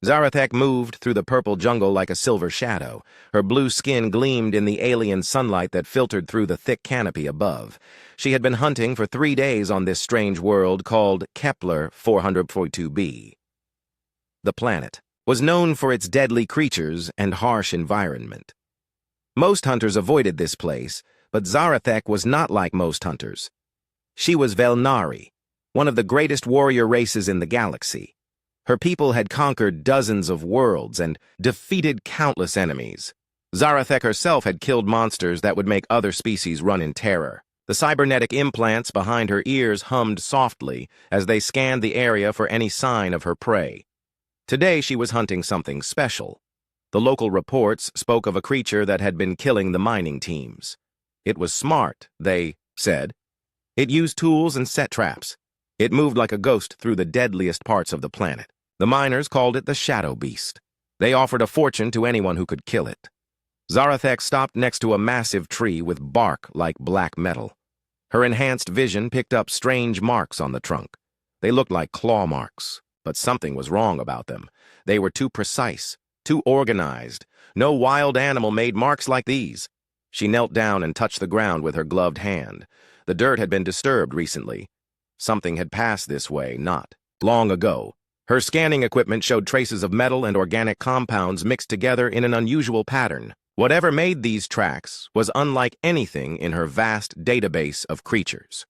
Zarathek moved through the purple jungle like a silver shadow. Her blue skin gleamed in the alien sunlight that filtered through the thick canopy above. She had been hunting for 3 days on this strange world called Kepler 442b. The planet was known for its deadly creatures and harsh environment. Most hunters avoided this place, but Zarathek was not like most hunters. She was Velnari, one of the greatest warrior races in the galaxy. Her people had conquered dozens of worlds and defeated countless enemies. Zarathek herself had killed monsters that would make other species run in terror. The cybernetic implants behind her ears hummed softly as they scanned the area for any sign of her prey. Today she was hunting something special. The local reports spoke of a creature that had been killing the mining teams. It was smart, they said. It used tools and set traps. It moved like a ghost through the deadliest parts of the planet. The miners called it the Shadow Beast. They offered a fortune to anyone who could kill it. Zarathek stopped next to a massive tree with bark like black metal. Her enhanced vision picked up strange marks on the trunk. They looked like claw marks, but something was wrong about them. They were too precise, too organized. No wild animal made marks like these. She knelt down and touched the ground with her gloved hand. The dirt had been disturbed recently. Something had passed this way not long ago. Her scanning equipment showed traces of metal and organic compounds mixed together in an unusual pattern. Whatever made these tracks was unlike anything in her vast database of creatures.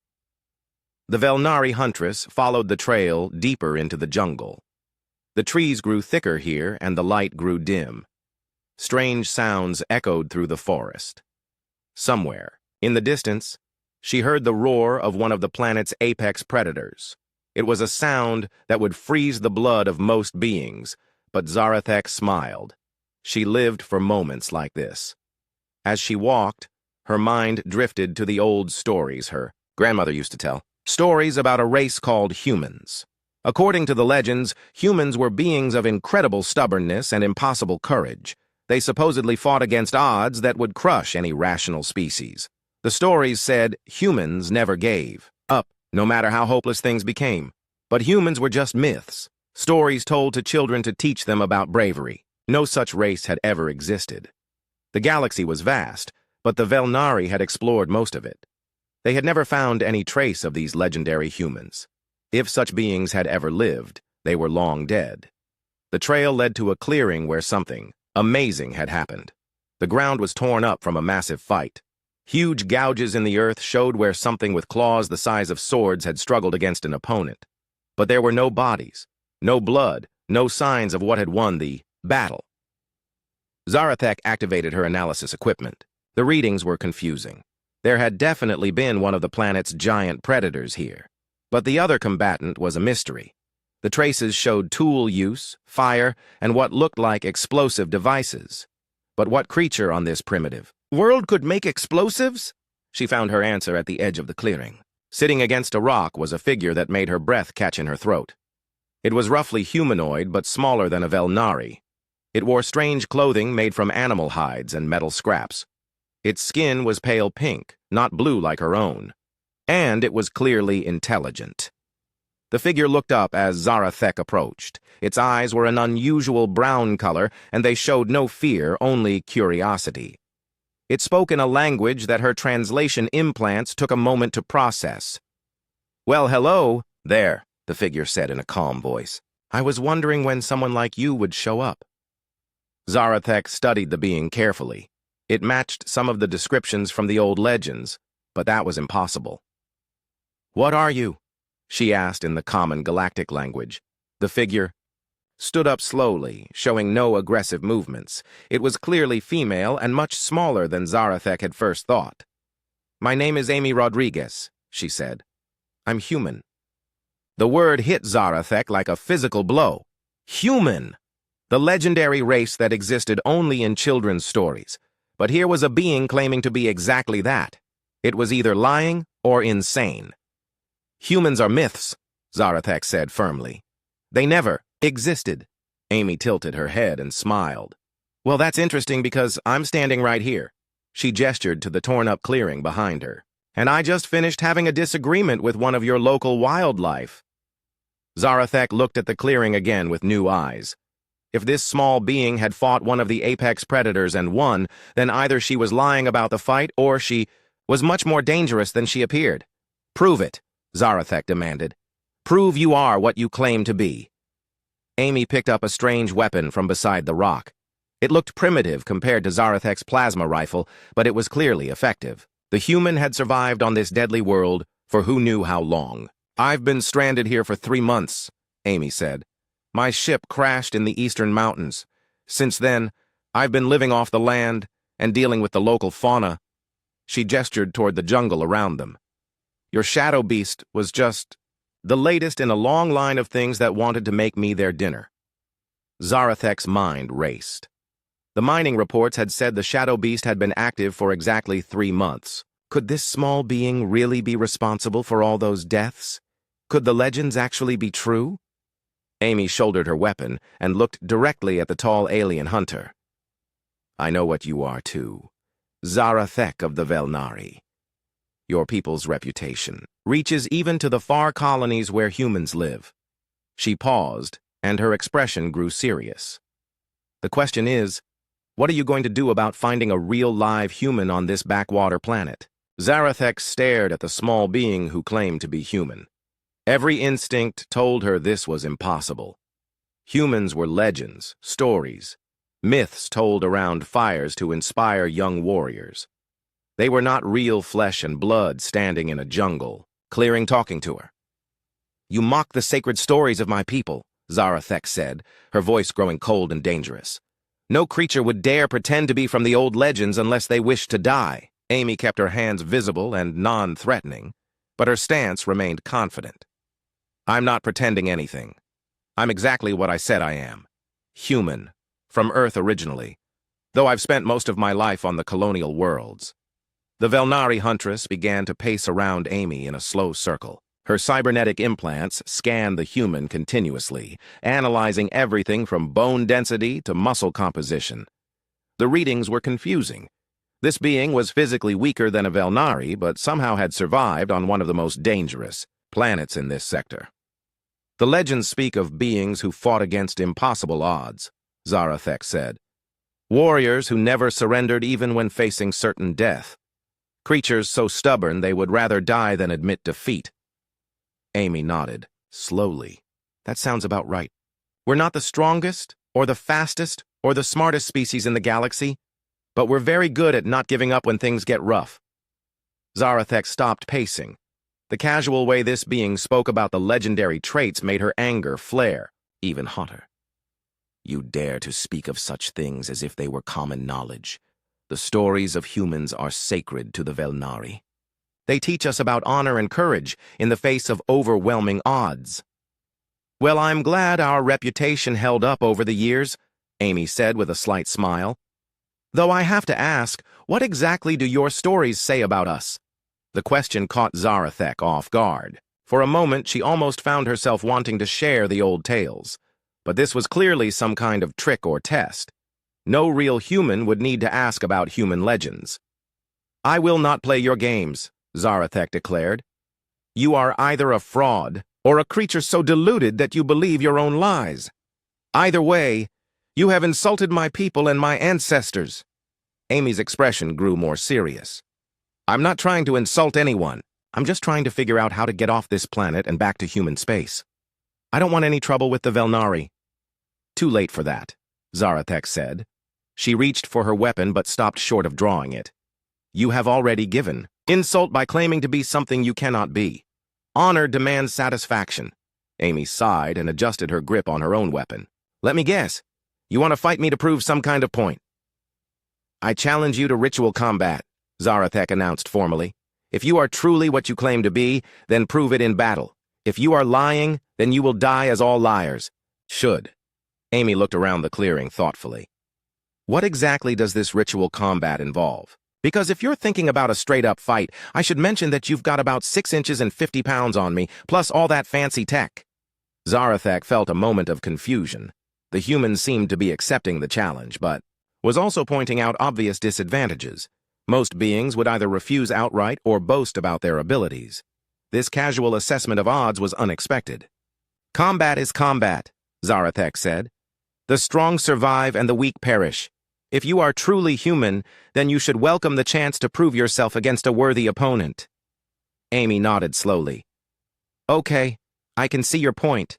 The Velnari Huntress followed the trail deeper into the jungle. The trees grew thicker here and the light grew dim. Strange sounds echoed through the forest. Somewhere, in the distance, she heard the roar of one of the planet's apex predators. It was a sound that would freeze the blood of most beings, but Zarathek smiled. She lived for moments like this. As she walked, her mind drifted to the old stories her grandmother used to tell. Stories about a race called humans. According to the legends, humans were beings of incredible stubbornness and impossible courage. They supposedly fought against odds that would crush any rational species. The stories said humans never gave up, no matter how hopeless things became. But humans were just myths, stories told to children to teach them about bravery. No such race had ever existed. The galaxy was vast, but the Velnari had explored most of it. They had never found any trace of these legendary humans. If such beings had ever lived, they were long dead. The trail led to a clearing where something amazing had happened. The ground was torn up from a massive fight. Huge gouges in the earth showed where something with claws the size of swords had struggled against an opponent. But there were no bodies, no blood, no signs of what had won the battle. Zarathek activated her analysis equipment. The readings were confusing. There had definitely been one of the planet's giant predators here. But the other combatant was a mystery. The traces showed tool use, fire, and what looked like explosive devices. But what creature on this primitive world could make explosives? She found her answer at the edge of the clearing. Sitting against a rock was a figure that made her breath catch in her throat. It was roughly humanoid, but smaller than a Velnari. It wore strange clothing made from animal hides and metal scraps. Its skin was pale pink, not blue like her own. And it was clearly intelligent. The figure looked up as Zarathek approached. Its eyes were an unusual brown color, and they showed no fear, only curiosity. It spoke in a language that her translation implants took a moment to process. "Well, hello, there," the figure said in a calm voice. "I was wondering when someone like you would show up." Zarathek studied the being carefully. It matched some of the descriptions from the old legends, but that was impossible. "What are you?" she asked in the common galactic language. The figure stood up slowly, showing no aggressive movements. It was clearly female and much smaller than Zarathek had first thought. "My name is Amy Rodriguez," she said. "I'm human." The word hit Zarathek like a physical blow. Human! The legendary race that existed only in children's stories. But here was a being claiming to be exactly that. It was either lying or insane. "Humans are myths," Zarathek said firmly. "They never existed." Amy tilted her head and smiled. "Well, that's interesting because I'm standing right here." She gestured to the torn-up clearing behind her. "And I just finished having a disagreement with one of your local wildlife." Zarathek looked at the clearing again with new eyes. If this small being had fought one of the apex predators and won, then either she was lying about the fight or she was much more dangerous than she appeared. "Prove it," Zarathek demanded. "Prove you are what you claim to be." Amy picked up a strange weapon from beside the rock. It looked primitive compared to Zarathek's plasma rifle, but it was clearly effective. The human had survived on this deadly world for who knew how long. "I've been stranded here for 3 months," Amy said. "My ship crashed in the eastern mountains. Since then, I've been living off the land and dealing with the local fauna." She gestured toward the jungle around them. "Your shadow beast was just the latest in a long line of things that wanted to make me their dinner." Zarathek's mind raced. The mining reports had said the shadow beast had been active for exactly 3 months. Could this small being really be responsible for all those deaths? Could the legends actually be true? Amy shouldered her weapon and looked directly at the tall alien hunter. "I know what you are, too. Zarathek of the Velnari. Your people's reputation reaches even to the far colonies where humans live." She paused, and her expression grew serious. "The question is, what are you going to do about finding a real live human on this backwater planet?" Zarathek stared at the small being who claimed to be human. Every instinct told her this was impossible. Humans were legends, stories, myths told around fires to inspire young warriors. They were not real flesh and blood standing in a jungle, clearing talking to her. "You mock the sacred stories of my people," Zarathek said, her voice growing cold and dangerous. "No creature would dare pretend to be from the old legends unless they wished to die." Amy kept her hands visible and non-threatening, but her stance remained confident. "I'm not pretending anything. I'm exactly what I said I am. Human, from Earth originally, though I've spent most of my life on the colonial worlds." The Velnari Huntress began to pace around Amy in a slow circle. Her cybernetic implants scanned the human continuously, analyzing everything from bone density to muscle composition. The readings were confusing. This being was physically weaker than a Velnari, but somehow had survived on one of the most dangerous planets in this sector. "The legends speak of beings who fought against impossible odds," Zarathek said. "Warriors who never surrendered even when facing certain death. Creatures so stubborn they would rather die than admit defeat." Amy nodded, slowly. "That sounds about right. We're not the strongest, or the fastest, or the smartest species in the galaxy, but we're very good at not giving up when things get rough." Zarathek stopped pacing. The casual way this being spoke about the legendary traits made her anger flare even hotter. "You dare to speak of such things as if they were common knowledge. The stories of humans are sacred to the Velnari. They teach us about honor and courage in the face of overwhelming odds." "Well, I'm glad our reputation held up over the years," Amy said with a slight smile. "Though I have to ask, what exactly do your stories say about us?" The question caught Zarathek off guard. For a moment, she almost found herself wanting to share the old tales. But this was clearly some kind of trick or test. No real human would need to ask about human legends. "I will not play your games," Zarathek declared. "You are either a fraud or a creature so deluded that you believe your own lies. Either way, you have insulted my people and my ancestors." Amy's expression grew more serious. "I'm not trying to insult anyone. I'm just trying to figure out how to get off this planet and back to human space. I don't want any trouble with the Velnari." "Too late for that," Zarathek said. She reached for her weapon but stopped short of drawing it. "You have already given insult by claiming to be something you cannot be. Honor demands satisfaction." Amy sighed and adjusted her grip on her own weapon. "Let me guess. You want to fight me to prove some kind of point?" "I challenge you to ritual combat," Zarathek announced formally. "If you are truly what you claim to be, then prove it in battle. If you are lying, then you will die as all liars should." Amy looked around the clearing thoughtfully. "What exactly does this ritual combat involve? Because if you're thinking about a straight-up fight, I should mention that you've got about 6 inches and 50 pounds on me, plus all that fancy tech." Zarathek felt a moment of confusion. The human seemed to be accepting the challenge, but was also pointing out obvious disadvantages. Most beings would either refuse outright or boast about their abilities. This casual assessment of odds was unexpected. "Combat is combat," Zarathek said. The strong survive and the weak perish. If you are truly human, then you should welcome the chance to prove yourself against a worthy opponent. Amy nodded slowly. Okay, I can see your point.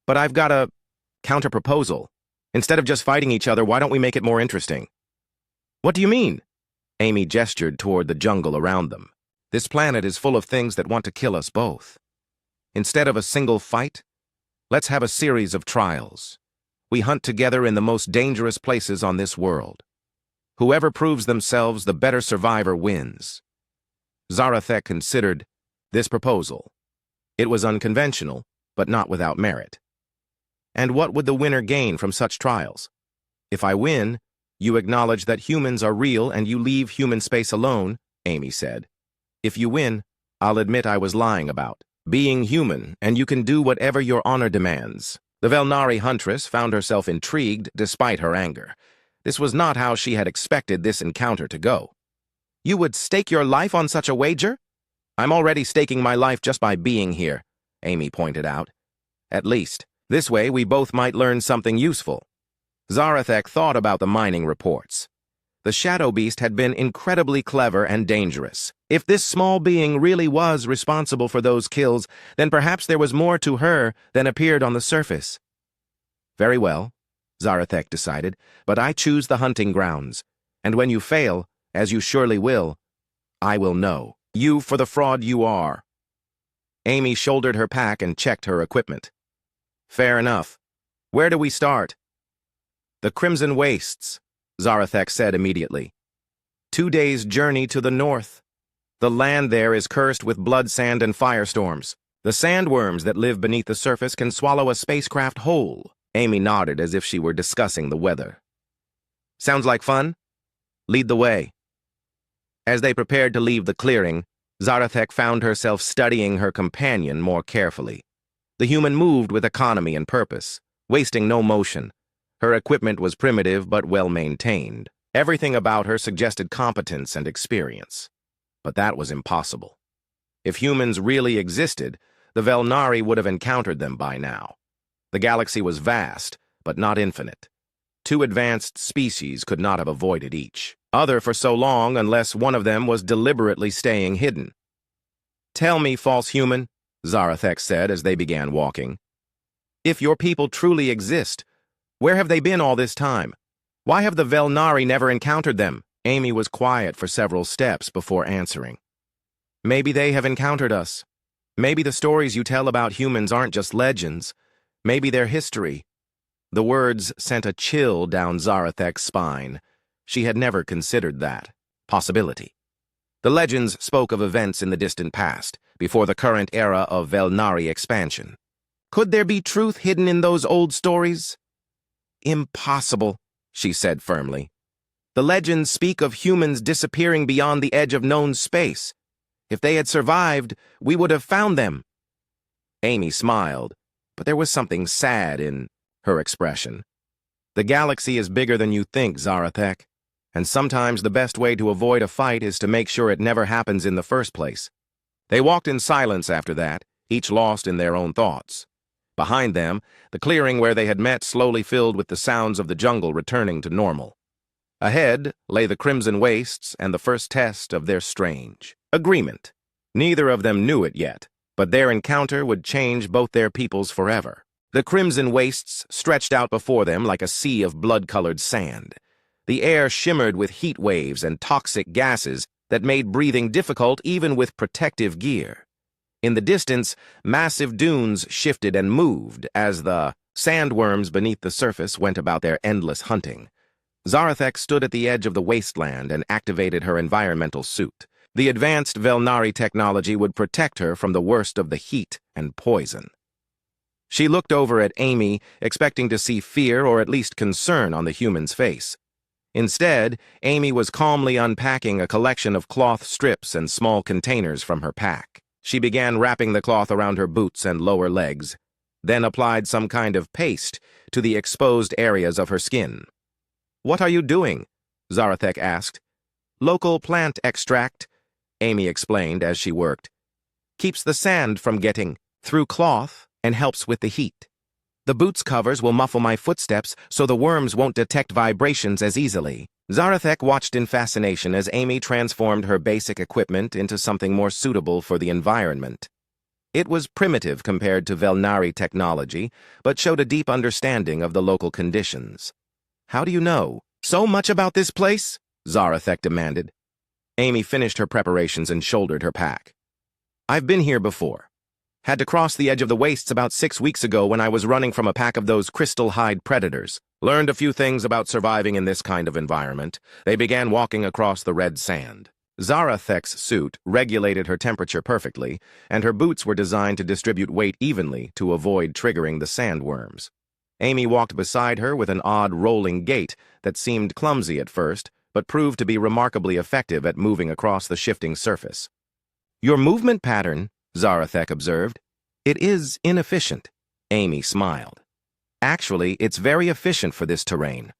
But I've got a counter-proposal. Instead of just fighting each other, why don't we make it more interesting? What do you mean? Amy gestured toward the jungle around them. This planet is full of things that want to kill us both. Instead of a single fight, let's have a series of trials. We hunt together in the most dangerous places on this world. Whoever proves themselves the better survivor wins. Zarathek considered this proposal. It was unconventional, but not without merit. And what would the winner gain from such trials? If I win, you acknowledge that humans are real and you leave human space alone, Amy said. If you win, I'll admit I was lying about being human, and you can do whatever your honor demands. The Velnari Huntress found herself intrigued despite her anger. This was not how she had expected this encounter to go. You would stake your life on such a wager? I'm already staking my life just by being here, Amy pointed out. At least, this way we both might learn something useful. Zarathek thought about the mining reports. The shadow beast had been incredibly clever and dangerous. If this small being really was responsible for those kills, then perhaps there was more to her than appeared on the surface. Very well, Zarathek decided, but I choose the hunting grounds. And when you fail, as you surely will, I will know. You for the fraud you are. Amy shouldered her pack and checked her equipment. Fair enough. Where do we start? The Crimson Wastes, Zarathek said immediately. 2 days' journey to the north. The land there is cursed with blood sand and firestorms. The sandworms that live beneath the surface can swallow a spacecraft whole. Amy nodded as if she were discussing the weather. Sounds like fun? Lead the way. As they prepared to leave the clearing, Zarathek found herself studying her companion more carefully. The human moved with economy and purpose, wasting no motion. Her equipment was primitive but well-maintained. Everything about her suggested competence and experience. But that was impossible. If humans really existed, the Velnari would have encountered them by now. The galaxy was vast, but not infinite. 2 advanced species could not have avoided each other for so long unless one of them was deliberately staying hidden. Tell me, false human, Zarathek said as they began walking. If your people truly exist, where have they been all this time? Why have the Velnari never encountered them? Amy was quiet for several steps before answering. Maybe they have encountered us. Maybe the stories you tell about humans aren't just legends. Maybe they're history. The words sent a chill down Zarathek's spine. She had never considered that possibility. The legends spoke of events in the distant past, before the current era of Velnari expansion. Could there be truth hidden in those old stories? Impossible, she said firmly. The legends speak of humans disappearing beyond the edge of known space. If they had survived, we would have found them. Amy smiled, but there was something sad in her expression. The galaxy is bigger than you think, Zarathek, and sometimes the best way to avoid a fight is to make sure it never happens in the first place. They walked in silence after that, each lost in their own thoughts. Behind them, the clearing where they had met slowly filled with the sounds of the jungle returning to normal. Ahead lay the Crimson Wastes and the first test of their strange agreement. Neither of them knew it yet, but their encounter would change both their peoples forever. The Crimson Wastes stretched out before them like a sea of blood-colored sand. The air shimmered with heat waves and toxic gases that made breathing difficult even with protective gear. In the distance, massive dunes shifted and moved as the sandworms beneath the surface went about their endless hunting. Zarathek stood at the edge of the wasteland and activated her environmental suit. The advanced Velnari technology would protect her from the worst of the heat and poison. She looked over at Amy, expecting to see fear or at least concern on the human's face. Instead, Amy was calmly unpacking a collection of cloth strips and small containers from her pack. She began wrapping the cloth around her boots and lower legs, then applied some kind of paste to the exposed areas of her skin. "What are you doing?" Zarathek asked. "Local plant extract," Amy explained as she worked. "Keeps the sand from getting through cloth and helps with the heat." The boot's covers will muffle my footsteps so the worms won't detect vibrations as easily. Zarathek watched in fascination as Amy transformed her basic equipment into something more suitable for the environment. It was primitive compared to Velnari technology, but showed a deep understanding of the local conditions. "How do you know so much about this place?" Zarathek demanded. Amy finished her preparations and shouldered her pack. "I've been here before. Had to cross the edge of the wastes about 6 weeks ago when I was running from a pack of those crystal-hide predators. Learned a few things about surviving in this kind of environment." They began walking across the red sand. Zarathek's suit regulated her temperature perfectly, and her boots were designed to distribute weight evenly to avoid triggering the sandworms. Amy walked beside her with an odd rolling gait that seemed clumsy at first, but proved to be remarkably effective at moving across the shifting surface. "Your movement pattern," Zarathek observed. "It is inefficient." Amy smiled. "Actually, it's very efficient for this terrain.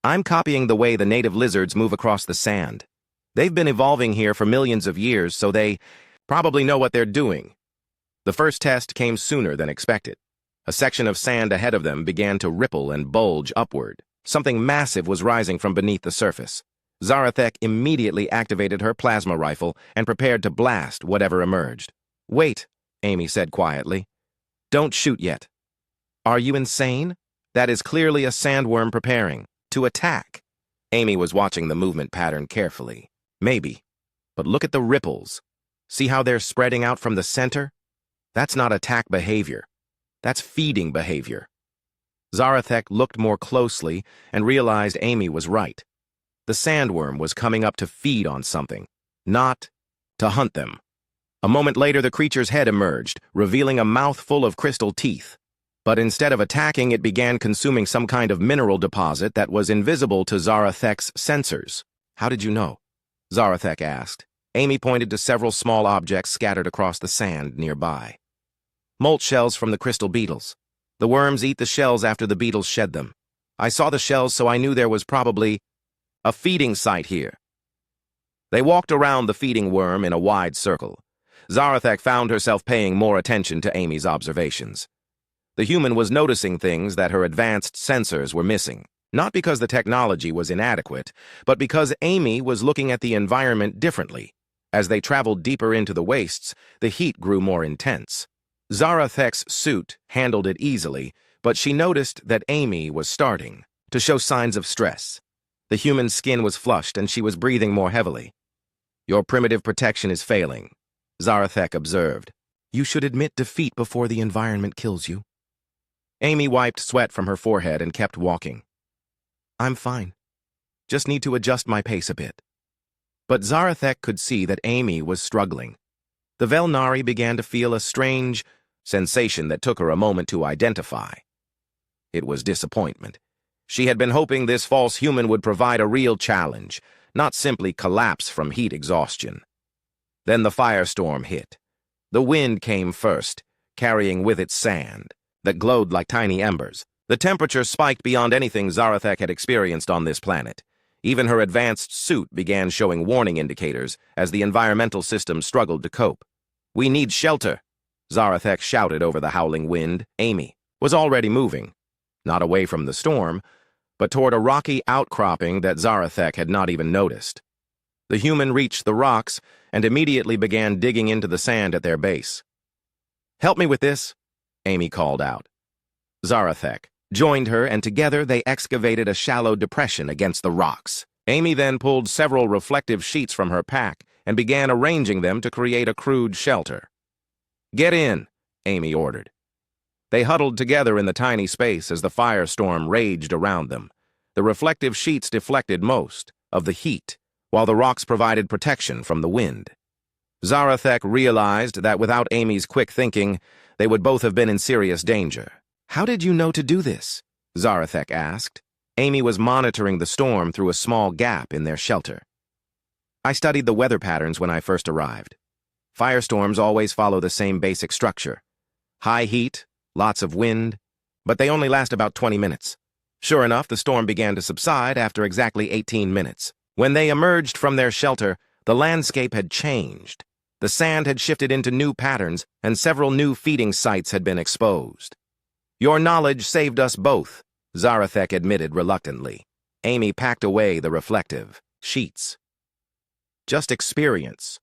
I'm copying the way the native lizards move across the sand. They've been evolving here for millions of years, so they probably know what they're doing." The first test came sooner than expected. A section of sand ahead of them began to ripple and bulge upward. Something massive was rising from beneath the surface. Zarathek immediately activated her plasma rifle and prepared to blast whatever emerged. "Wait," Amy said quietly. "Don't shoot yet." "Are you insane? That is clearly a sandworm preparing to attack." Amy was watching the movement pattern carefully. "Maybe, but look at the ripples. See how they're spreading out from the center? That's not attack behavior. That's feeding behavior." Zarathek looked more closely and realized Amy was right. The sandworm was coming up to feed on something, not to hunt them. A moment later, the creature's head emerged, revealing a mouth full of crystal teeth. But instead of attacking, it began consuming some kind of mineral deposit that was invisible to Zarathek's sensors. "How did you know?" Zarathek asked. Amy pointed to several small objects scattered across the sand nearby. "Molt shells from the crystal beetles. The worms eat the shells after the beetles shed them. I saw the shells, so I knew there was probably a feeding site here." They walked around the feeding worm in a wide circle. Zarathek found herself paying more attention to Amy's observations. The human was noticing things that her advanced sensors were missing, not because the technology was inadequate, but because Amy was looking at the environment differently. As they traveled deeper into the wastes, the heat grew more intense. Zarathek's suit handled it easily, but she noticed that Amy was starting to show signs of stress. The human's skin was flushed and she was breathing more heavily. "Your primitive protection is failing," Zarathek observed. "You should admit defeat before the environment kills you." Amy wiped sweat from her forehead and kept walking. "I'm fine. Just need to adjust my pace a bit." But Zarathek could see that Amy was struggling. The Velnari began to feel a strange sensation that took her a moment to identify. It was disappointment. She had been hoping this false human would provide a real challenge, not simply collapse from heat exhaustion. Then the firestorm hit. The wind came first, carrying with it sand that glowed like tiny embers. The temperature spiked beyond anything Zarathek had experienced on this planet. Even her advanced suit began showing warning indicators as the environmental system struggled to cope. "We need shelter," Zarathek shouted over the howling wind. Amy was already moving, not away from the storm, but toward a rocky outcropping that Zarathek had not even noticed. The human reached the rocks and immediately began digging into the sand at their base. "Help me with this," Amy called out. Zarathek joined her, and together they excavated a shallow depression against the rocks. Amy then pulled several reflective sheets from her pack and began arranging them to create a crude shelter. "Get in," Amy ordered. They huddled together in the tiny space as the firestorm raged around them. The reflective sheets deflected most of the heat, while the rocks provided protection from the wind. Zarathek realized that without Amy's quick thinking, they would both have been in serious danger. "How did you know to do this?" Zarathek asked. Amy was monitoring the storm through a small gap in their shelter. "I studied the weather patterns when I first arrived. Firestorms always follow the same basic structure. High heat, lots of wind, but they only last about 20 minutes. Sure enough, the storm began to subside after exactly 18 minutes. When they emerged from their shelter, the landscape had changed. The sand had shifted into new patterns, and several new feeding sites had been exposed. Your knowledge saved us both, Zarathek admitted reluctantly. Amy packed away the reflective sheets. Just experience.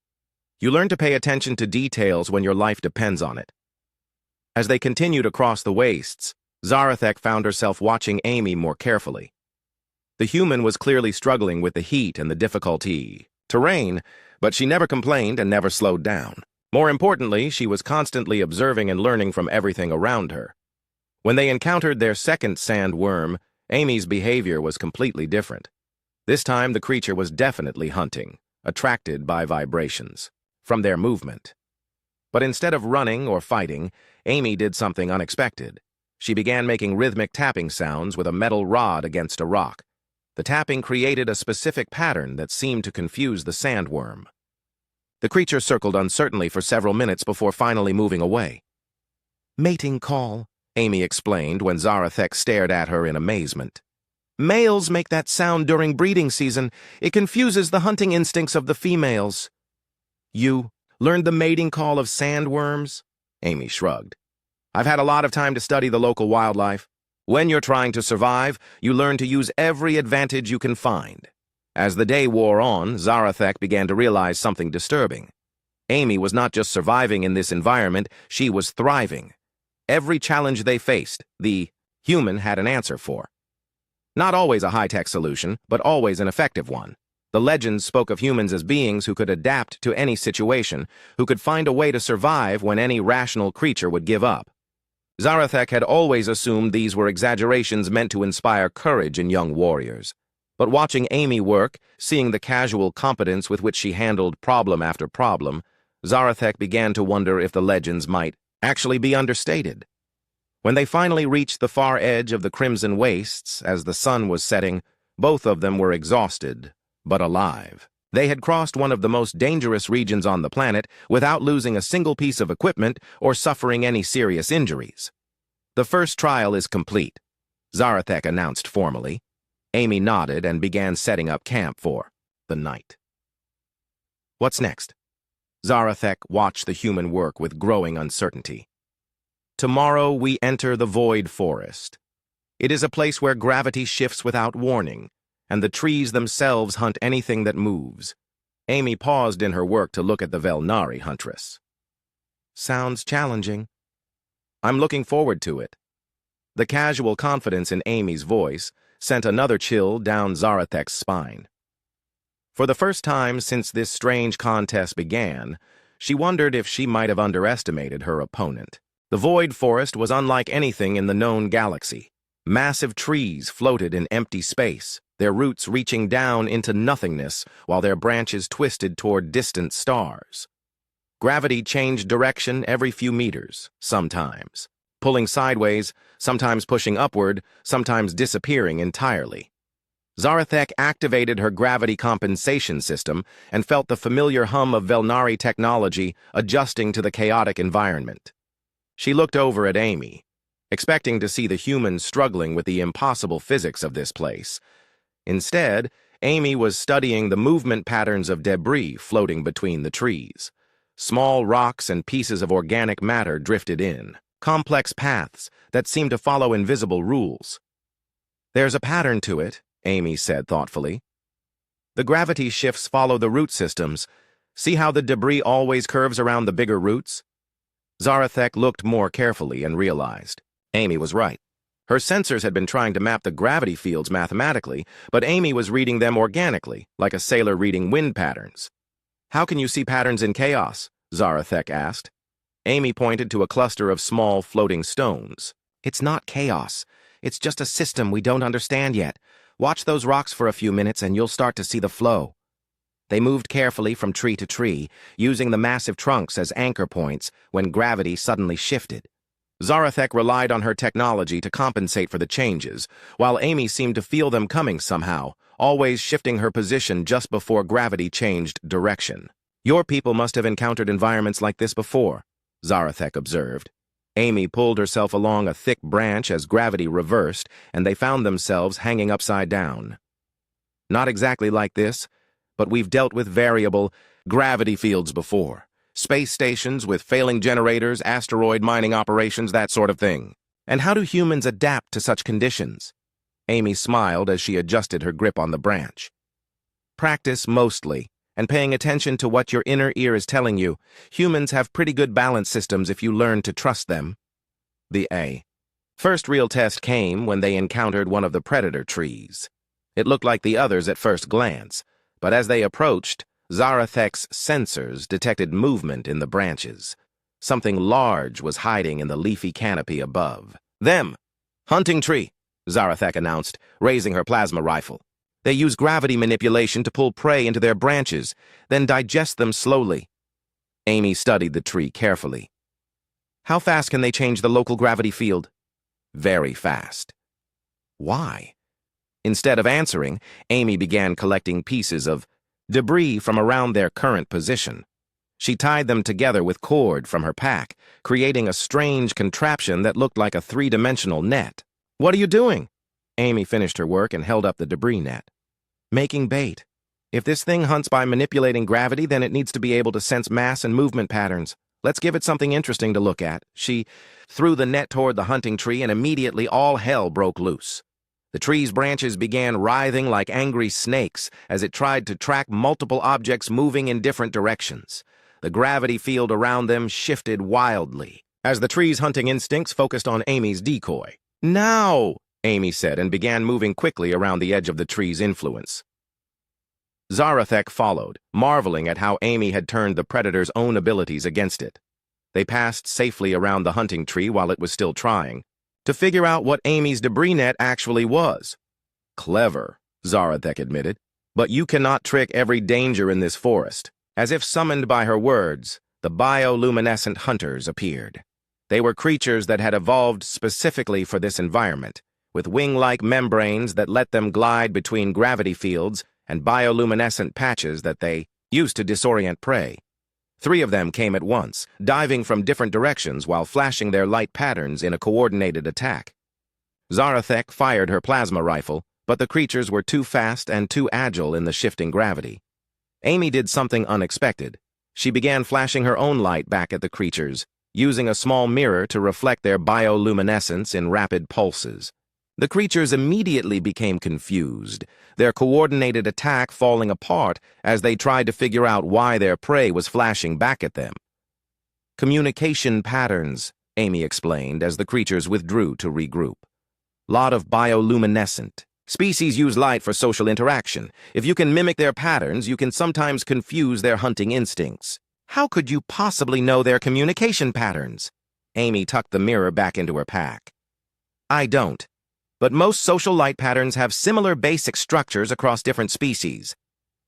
You learn to pay attention to details when your life depends on it. As they continued across the wastes, Zarathek found herself watching Amy more carefully. The human was clearly struggling with the heat and the difficulty terrain, but she never complained and never slowed down. More importantly, she was constantly observing and learning from everything around her. When they encountered their second sandworm, Amy's behavior was completely different. This time, the creature was definitely hunting, attracted by vibrations from their movement. But instead of running or fighting, Amy did something unexpected. She began making rhythmic tapping sounds with a metal rod against a rock. The tapping created a specific pattern that seemed to confuse the sandworm. The creature circled uncertainly for several minutes before finally moving away. "Mating call," Amy explained when Zarathek stared at her in amazement. "Males make that sound during breeding season. It confuses the hunting instincts of the females." "You learned the mating call of sandworms?" Amy shrugged. "I've had a lot of time to study the local wildlife. When you're trying to survive, you learn to use every advantage you can find." As the day wore on, Zarathek began to realize something disturbing. Amy was not just surviving in this environment, she was thriving. Every challenge they faced, the human had an answer for. Not always a high-tech solution, but always an effective one. The legends spoke of humans as beings who could adapt to any situation, who could find a way to survive when any rational creature would give up. Zarathek had always assumed these were exaggerations meant to inspire courage in young warriors. But watching Amy work, seeing the casual competence with which she handled problem after problem, Zarathek began to wonder if the legends might actually be understated. When they finally reached the far edge of the Crimson Wastes, as the sun was setting, both of them were exhausted, but alive. They had crossed one of the most dangerous regions on the planet without losing a single piece of equipment or suffering any serious injuries. "The first trial is complete," Zarathek announced formally. Amy nodded and began setting up camp for the night. "What's next?" Zarathek watched the human work with growing uncertainty. "Tomorrow we enter the Void Forest. It is a place where gravity shifts without warning, and the trees themselves hunt anything that moves." Amy paused in her work to look at the Velnari Huntress. "Sounds challenging." "I'm looking forward to it." The casual confidence in Amy's voice sent another chill down Zarathek's spine. For the first time since this strange contest began, she wondered if she might have underestimated her opponent. The Void Forest was unlike anything in the known galaxy. Massive trees floated in empty space, their roots reaching down into nothingness while their branches twisted toward distant stars. Gravity changed direction every few meters, sometimes pulling sideways, sometimes pushing upward, sometimes disappearing entirely. Zarathek activated her gravity compensation system and felt the familiar hum of Velnari technology adjusting to the chaotic environment. She looked over at Amy, expecting to see the humans struggling with the impossible physics of this place. Instead, Amy was studying the movement patterns of debris floating between the trees. Small rocks and pieces of organic matter drifted in, complex paths that seemed to follow invisible rules. "There's a pattern to it," Amy said thoughtfully. "The gravity shifts follow the root systems. See how the debris always curves around the bigger roots?" Zarathek looked more carefully and realized Amy was right. Her sensors had been trying to map the gravity fields mathematically, but Amy was reading them organically, like a sailor reading wind patterns. "How can you see patterns in chaos?" Zarathek asked. Amy pointed to a cluster of small floating stones. "It's not chaos. It's just a system we don't understand yet. Watch those rocks for a few minutes and you'll start to see the flow." They moved carefully from tree to tree, using the massive trunks as anchor points when gravity suddenly shifted. Zarathek relied on her technology to compensate for the changes, while Amy seemed to feel them coming somehow, always shifting her position just before gravity changed direction. "Your people must have encountered environments like this before," Zarathek observed. Amy pulled herself along a thick branch as gravity reversed, and they found themselves hanging upside down. "Not exactly like this, but we've dealt with variable gravity fields before. Space stations with failing generators, asteroid mining operations, that sort of thing." And how do humans adapt to such conditions? Amy smiled as she adjusted her grip on the branch. Practice mostly, and paying attention to what your inner ear is telling you. Humans have pretty good balance systems if you learn to trust them. The first real test came when they encountered one of the predator trees. It looked like the others at first glance, but as they approached, Zarathek's sensors detected movement in the branches. Something large was hiding in the leafy canopy above. Them! Hunting tree, Zarathek announced, raising her plasma rifle. They use gravity manipulation to pull prey into their branches, then digest them slowly. Amy studied the tree carefully. How fast can they change the local gravity field? Very fast. Why? Instead of answering, Amy began collecting pieces of debris from around their current position. She tied them together with cord from her pack, creating a strange contraption that looked like a three-dimensional net. What are you doing? Amy finished her work and held up the debris net. Making bait. If this thing hunts by manipulating gravity, then it needs to be able to sense mass and movement patterns. Let's give it something interesting to look at. She threw the net toward the hunting tree, and immediately all hell broke loose. The tree's branches began writhing like angry snakes as it tried to track multiple objects moving in different directions. The gravity field around them shifted wildly as the tree's hunting instincts focused on Amy's decoy. Now, Amy said, and began moving quickly around the edge of the tree's influence. Zarathek followed, marveling at how Amy had turned the predator's own abilities against it. They passed safely around the hunting tree while it was still trying to figure out what Amy's debris net actually was. Clever, Zarathek admitted, but you cannot trick every danger in this forest. As if summoned by her words, the bioluminescent hunters appeared. They were creatures that had evolved specifically for this environment, with wing-like membranes that let them glide between gravity fields and bioluminescent patches that they used to disorient prey. 3 of them came at once, diving from different directions while flashing their light patterns in a coordinated attack. Zarathek fired her plasma rifle, but the creatures were too fast and too agile in the shifting gravity. Amy did something unexpected. She began flashing her own light back at the creatures, using a small mirror to reflect their bioluminescence in rapid pulses. The creatures immediately became confused, their coordinated attack falling apart as they tried to figure out why their prey was flashing back at them. Communication patterns, Amy explained as the creatures withdrew to regroup. Lot of bioluminescent. Species use light for social interaction. If you can mimic their patterns, you can sometimes confuse their hunting instincts. How could you possibly know their communication patterns? Amy tucked the mirror back into her pack. I don't. But most social light patterns have similar basic structures across different species.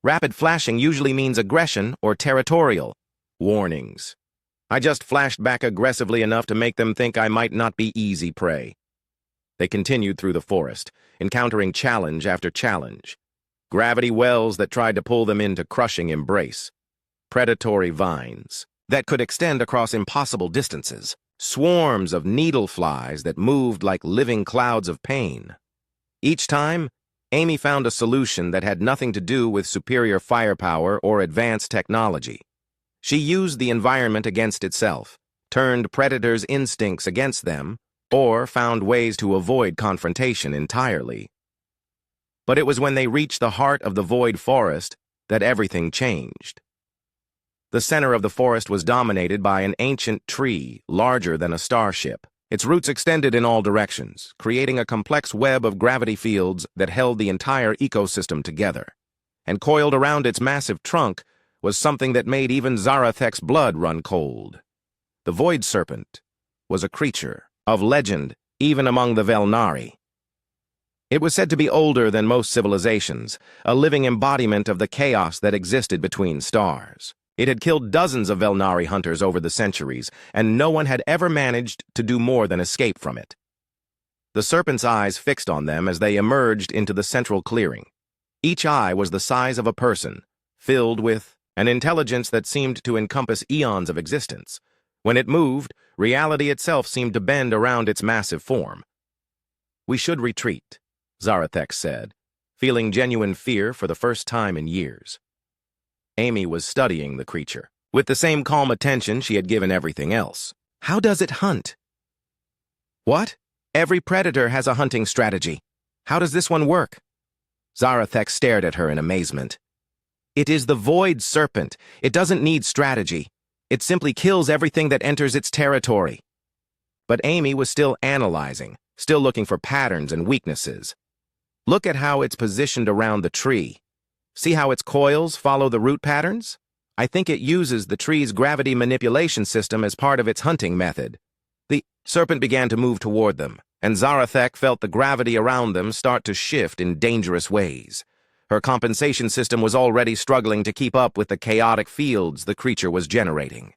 Rapid flashing usually means aggression or territorial. Warnings. I just flashed back aggressively enough to make them think I might not be easy prey. They continued through the forest, encountering challenge after challenge. Gravity wells that tried to pull them into crushing embrace. Predatory vines that could extend across impossible distances. Swarms of needle flies that moved like living clouds of pain. Each time, Amy found a solution that had nothing to do with superior firepower or advanced technology. She used the environment against itself, turned predators' instincts against them, or found ways to avoid confrontation entirely. But it was when they reached the heart of the void forest that everything changed. The center of the forest was dominated by an ancient tree larger than a starship. Its roots extended in all directions, creating a complex web of gravity fields that held the entire ecosystem together. And coiled around its massive trunk was something that made even Zarathek's blood run cold. The Void Serpent was a creature of legend even among the Velnari. It was said to be older than most civilizations, a living embodiment of the chaos that existed between stars. It had killed dozens of Velnari hunters over the centuries, and no one had ever managed to do more than escape from it. The serpent's eyes fixed on them as they emerged into the central clearing. Each eye was the size of a person, filled with an intelligence that seemed to encompass eons of existence. When it moved, reality itself seemed to bend around its massive form. We should retreat, Zarathek said, feeling genuine fear for the first time in years. Amy was studying the creature, with the same calm attention she had given everything else. How does it hunt? What? Every predator has a hunting strategy. How does this one work? Zarathek stared at her in amazement. It is the Void Serpent. It doesn't need strategy. It simply kills everything that enters its territory. But Amy was still analyzing, still looking for patterns and weaknesses. Look at how it's positioned around the tree. See how its coils follow the root patterns? I think it uses the tree's gravity manipulation system as part of its hunting method. The serpent began to move toward them, and Zarathek felt the gravity around them start to shift in dangerous ways. Her compensation system was already struggling to keep up with the chaotic fields the creature was generating.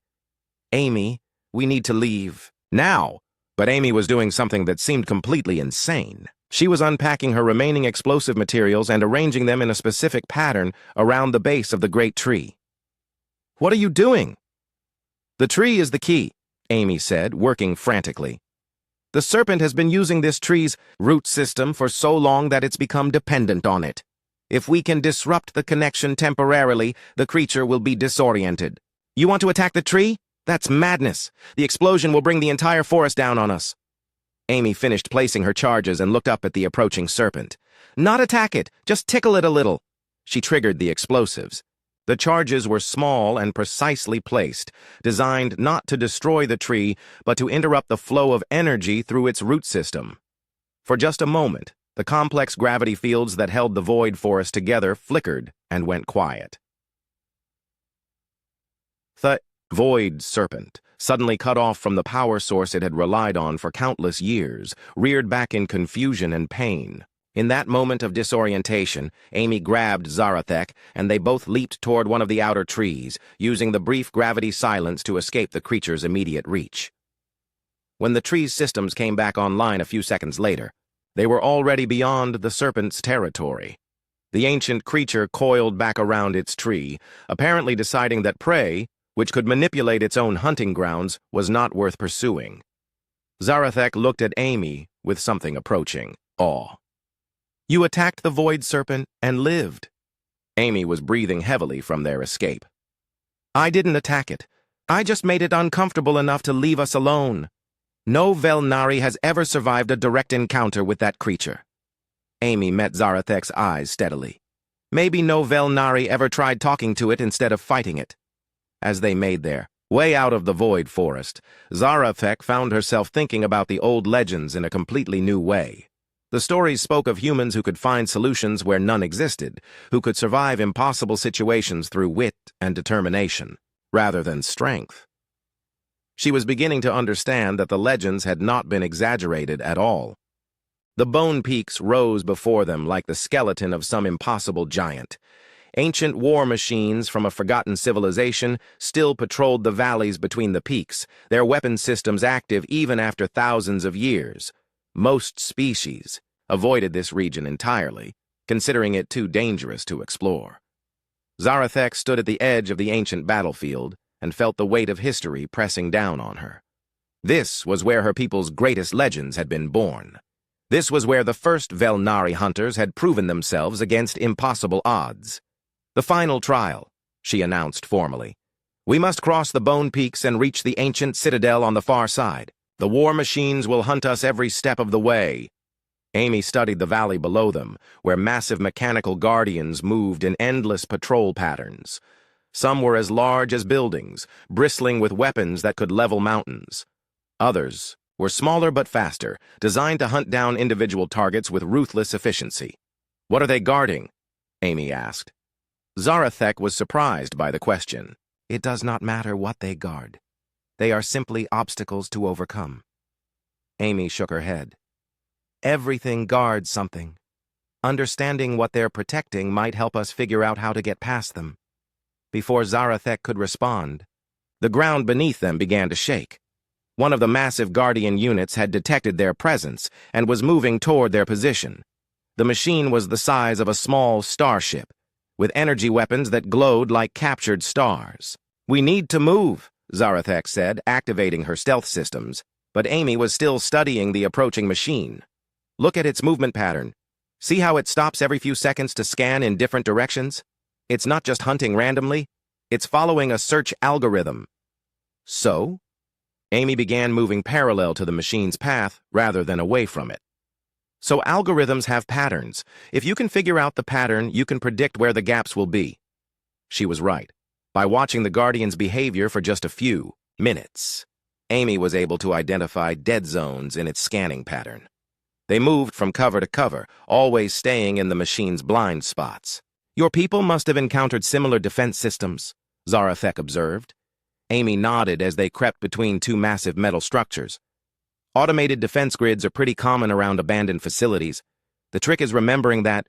Amy, we need to leave. Now! But Amy was doing something that seemed completely insane. She was unpacking her remaining explosive materials and arranging them in a specific pattern around the base of the great tree. What are you doing? The tree is the key, Amy said, working frantically. The serpent has been using this tree's root system for so long that it's become dependent on it. If we can disrupt the connection temporarily, the creature will be disoriented. You want to attack the tree? That's madness. The explosion will bring the entire forest down on us. Amy finished placing her charges and looked up at the approaching serpent. Not attack it, just tickle it a little. She triggered the explosives. The charges were small and precisely placed, designed not to destroy the tree, but to interrupt the flow of energy through its root system. For just a moment, the complex gravity fields that held the void forest together flickered and went quiet. The void serpent, suddenly cut off from the power source it had relied on for countless years, reared back in confusion and pain. In that moment of disorientation, Amy grabbed Zarathek, and they both leaped toward one of the outer trees, using the brief gravity silence to escape the creature's immediate reach. When the tree's systems came back online a few seconds later, they were already beyond the serpent's territory. The ancient creature coiled back around its tree, apparently deciding that prey, which could manipulate its own hunting grounds, was not worth pursuing. Zarathek looked at Amy with something approaching awe. You attacked the void serpent and lived. Amy was breathing heavily from their escape. I didn't attack it. I just made it uncomfortable enough to leave us alone. No Velnari has ever survived a direct encounter with that creature. Amy met Zarathek's eyes steadily. Maybe no Velnari ever tried talking to it instead of fighting it. As they made their way out of the void forest, Zarathek found herself thinking about the old legends in a completely new way. The stories spoke of humans who could find solutions where none existed, who could survive impossible situations through wit and determination, rather than strength. She was beginning to understand that the legends had not been exaggerated at all. The bone peaks rose before them like the skeleton of some impossible giant. Ancient war machines from a forgotten civilization still patrolled the valleys between the peaks, their weapon systems active even after thousands of years. Most species avoided this region entirely, considering it too dangerous to explore. Zarathek stood at the edge of the ancient battlefield and felt the weight of history pressing down on her. This was where her people's greatest legends had been born. This was where the first Velnari hunters had proven themselves against impossible odds. The final trial, she announced formally. We must cross the bone peaks and reach the ancient citadel on the far side. The war machines will hunt us every step of the way. Amy studied the valley below them, where massive mechanical guardians moved in endless patrol patterns. Some were as large as buildings, bristling with weapons that could level mountains. Others were smaller but faster, designed to hunt down individual targets with ruthless efficiency. What are they guarding? Amy asked. Zarathek was surprised by the question. It does not matter what they guard. They are simply obstacles to overcome. Amy shook her head. Everything guards something. Understanding what they're protecting might help us figure out how to get past them. Before Zarathek could respond, the ground beneath them began to shake. One of the massive Guardian units had detected their presence and was moving toward their position. The machine was the size of a small starship, with energy weapons that glowed like captured stars. We need to move, Zarathek said, activating her stealth systems, but Amy was still studying the approaching machine. Look at its movement pattern. See how it stops every few seconds to scan in different directions? It's not just hunting randomly. It's following a search algorithm. So? Amy began moving parallel to the machine's path rather than away from it. So algorithms have patterns. If you can figure out the pattern, you can predict where the gaps will be. She was right. By watching the Guardian's behavior for just a few minutes, Amy was able to identify dead zones in its scanning pattern. They moved from cover to cover, always staying in the machine's blind spots. Your people must have encountered similar defense systems, Zarathek observed. Amy nodded as they crept between two massive metal structures. Automated defense grids are pretty common around abandoned facilities. The trick is remembering that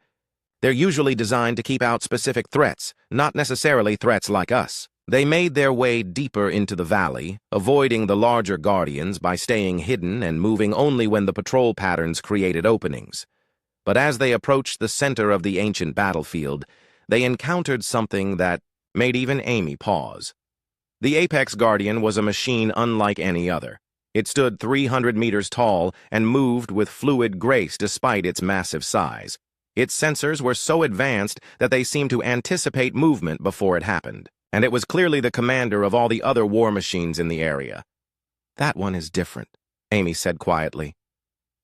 they're usually designed to keep out specific threats, not necessarily threats like us. They made their way deeper into the valley, avoiding the larger Guardians by staying hidden and moving only when the patrol patterns created openings. But as they approached the center of the ancient battlefield, they encountered something that made even Amy pause. The Apex Guardian was a machine unlike any other. It stood 300 meters tall and moved with fluid grace despite its massive size. Its sensors were so advanced that they seemed to anticipate movement before it happened, and it was clearly the commander of all the other war machines in the area. "That one is different," Amy said quietly.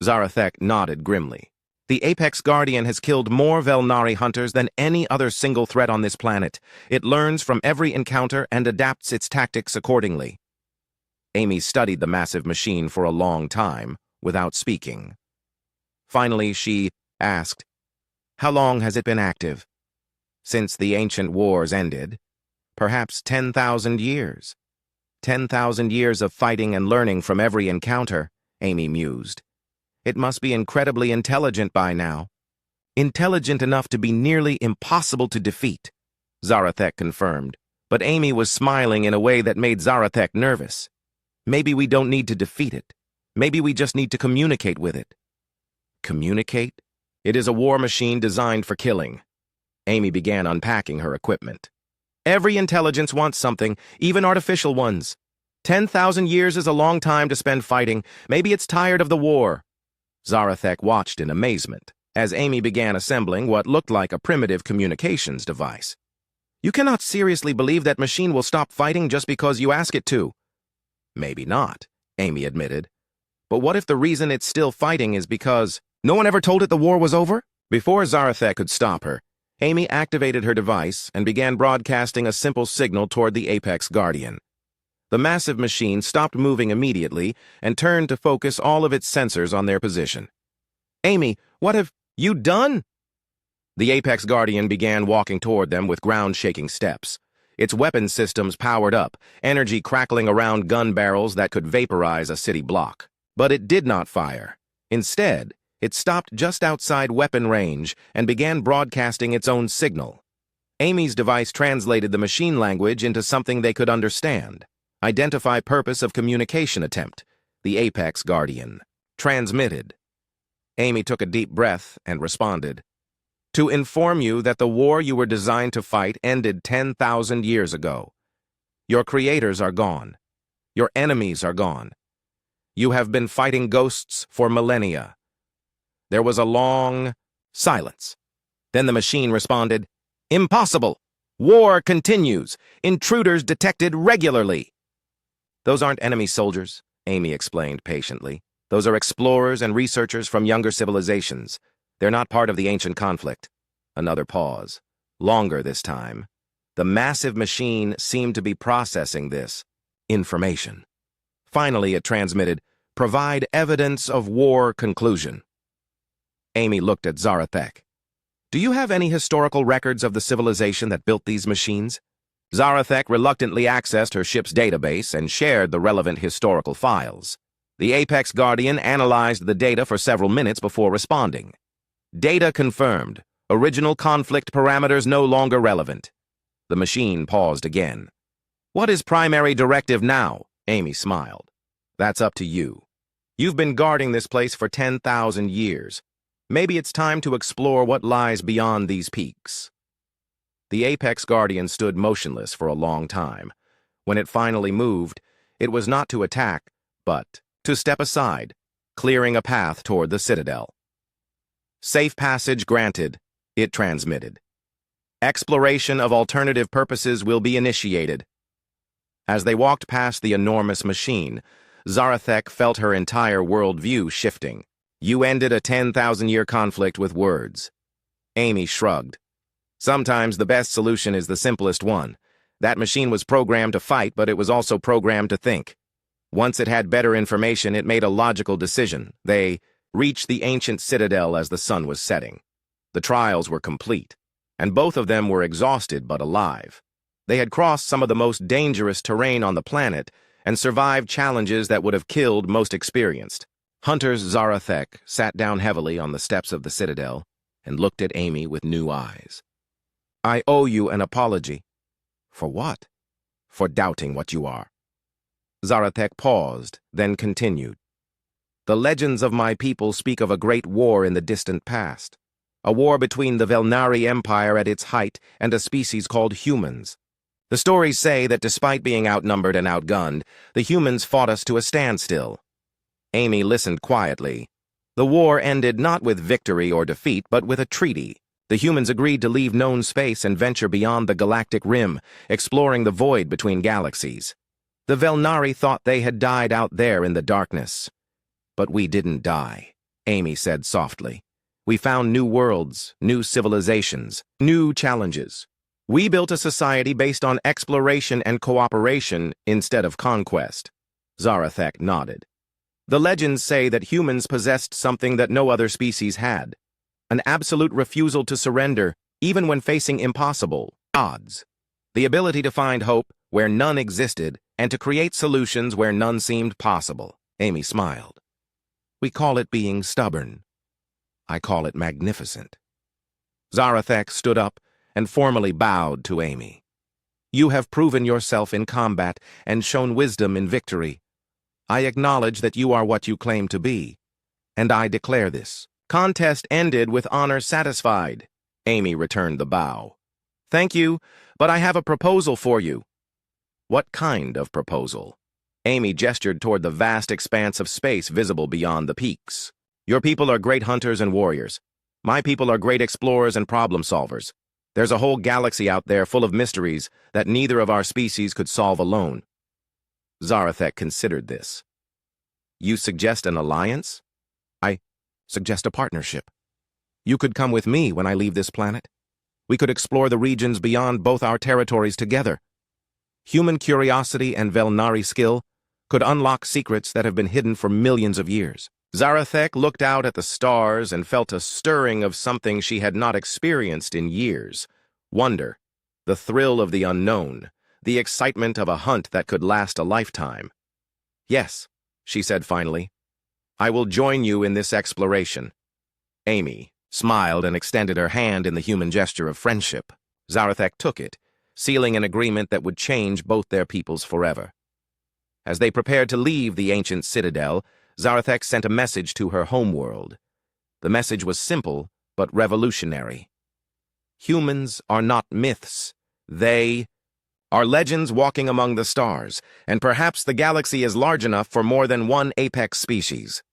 Zarathek nodded grimly. "The Apex Guardian has killed more Velnari hunters than any other single threat on this planet. It learns from every encounter and adapts its tactics accordingly." Amy studied the massive machine for a long time, without speaking. Finally, she asked, "How long has it been active?" "Since the ancient wars ended. Perhaps 10,000 years. 10,000 years of fighting and learning from every encounter," Amy mused. "It must be incredibly intelligent by now. Intelligent enough to be nearly impossible to defeat," Zarathek confirmed. But Amy was smiling in a way that made Zarathek nervous. "Maybe we don't need to defeat it. Maybe we just need to communicate with it." "Communicate? It is a war machine designed for killing." Amy began unpacking her equipment. "Every intelligence wants something, even artificial ones. 10,000 years is a long time to spend fighting. Maybe it's tired of the war." Zarathek watched in amazement as Amy began assembling what looked like a primitive communications device. "You cannot seriously believe that machine will stop fighting just because you ask it to." "Maybe not," Amy admitted. "But what if the reason it's still fighting is because no one ever told it the war was over?" Before Zarathek could stop her, Amy activated her device and began broadcasting a simple signal toward the Apex Guardian. The massive machine stopped moving immediately and turned to focus all of its sensors on their position. "Amy, what have you done?" The Apex Guardian began walking toward them with ground-shaking steps. Its weapon systems powered up, energy crackling around gun barrels that could vaporize a city block. But it did not fire. Instead, it stopped just outside weapon range and began broadcasting its own signal. Amy's device translated the machine language into something they could understand. Identify purpose of communication attempt. The Apex Guardian. Transmitted. Amy took a deep breath and responded. "To inform you that the war you were designed to fight ended 10,000 years ago. Your creators are gone. Your enemies are gone. You have been fighting ghosts for millennia." There was a long silence. Then the machine responded, "Impossible! War continues. Intruders detected regularly." "Those aren't enemy soldiers," Amy explained patiently. "Those are explorers and researchers from younger civilizations. They're not part of the ancient conflict." Another pause. Longer this time. The massive machine seemed to be processing this information. Finally, it transmitted, "Provide evidence of war conclusion." Amy looked at Zarathek. "Do you have any historical records of the civilization that built these machines?" Zarathek reluctantly accessed her ship's database and shared the relevant historical files. The Apex Guardian analyzed the data for several minutes before responding. "Data confirmed. Original conflict parameters no longer relevant." The machine paused again. "What is primary directive now?" Amy smiled. "That's up to you. You've been guarding this place for 10,000 years. Maybe it's time to explore what lies beyond these peaks." The Apex Guardian stood motionless for a long time. When it finally moved, it was not to attack, but to step aside, clearing a path toward the Citadel. "Safe passage granted," it transmitted. "Exploration of alternative purposes will be initiated." As they walked past the enormous machine, Zarathek felt her entire worldview shifting. You ended a 10,000-year conflict with words. Amy shrugged. Sometimes the best solution is the simplest one. That machine was programmed to fight, but it was also programmed to think. Once it had better information, it made a logical decision. They reached the ancient citadel as the sun was setting. The trials were complete, and both of them were exhausted but alive. They had crossed some of the most dangerous terrain on the planet and survived challenges that would have killed most experienced. Hunter's Zarathek sat down heavily on the steps of the citadel and looked at Amy with new eyes. I owe you an apology. For what? For doubting what you are. Zarathek paused, then continued. The legends of my people speak of a great war in the distant past. A war between the Velnari Empire at its height and a species called humans. The stories say that despite being outnumbered and outgunned, the humans fought us to a standstill. Amy listened quietly. The war ended not with victory or defeat, but with a treaty. The humans agreed to leave known space and venture beyond the galactic rim, exploring the void between galaxies. The Velnari thought they had died out there in the darkness. But we didn't die, Amy said softly. We found new worlds, new civilizations, new challenges. We built a society based on exploration and cooperation instead of conquest. Zarathek nodded. The legends say that humans possessed something that no other species had. An absolute refusal to surrender, even when facing impossible odds. The ability to find hope where none existed and to create solutions where none seemed possible. Amy smiled. We call it being stubborn. I call it magnificent. Zarathek stood up and formally bowed to Amy. You have proven yourself in combat and shown wisdom in victory. I acknowledge that you are what you claim to be, and I declare this. Contest ended with honor satisfied. Amy returned the bow. Thank you, but I have a proposal for you. What kind of proposal? Amy gestured toward the vast expanse of space visible beyond the peaks. Your people are great hunters and warriors. My people are great explorers and problem solvers. There's a whole galaxy out there full of mysteries that neither of our species could solve alone. Zarathek considered this. You suggest an alliance? I suggest a partnership. You could come with me when I leave this planet. We could explore the regions beyond both our territories together. Human curiosity and Velnari skill could unlock secrets that have been hidden for millions of years. Zarathek looked out at the stars and felt a stirring of something she had not experienced in years. Wonder, the thrill of the unknown, the excitement of a hunt that could last a lifetime. Yes, she said finally. I will join you in this exploration. Amy smiled and extended her hand in the human gesture of friendship. Zarathek took it, sealing an agreement that would change both their peoples forever. As they prepared to leave the ancient citadel, Zarathek sent a message to her homeworld. The message was simple, but revolutionary. Humans are not myths. They are legends walking among the stars, and perhaps the galaxy is large enough for more than one apex species.